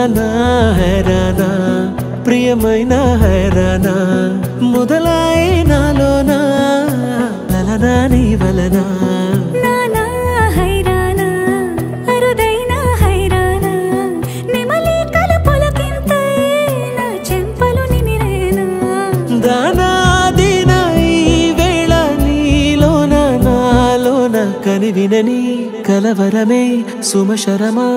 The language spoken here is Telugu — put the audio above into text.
హైరానా హైరానా ప్రియమైన హైరానా మొదలై నాలోనా లలనా నీ వలనా నానా హైరానా అరుదైన హైరానా నిమలి కలుపులకింతై నా చెంపలు నిమిరేనా దానా దినా ఈ వేళ నీలోన నాలోన కనివినని కలవరమే సుమశరమా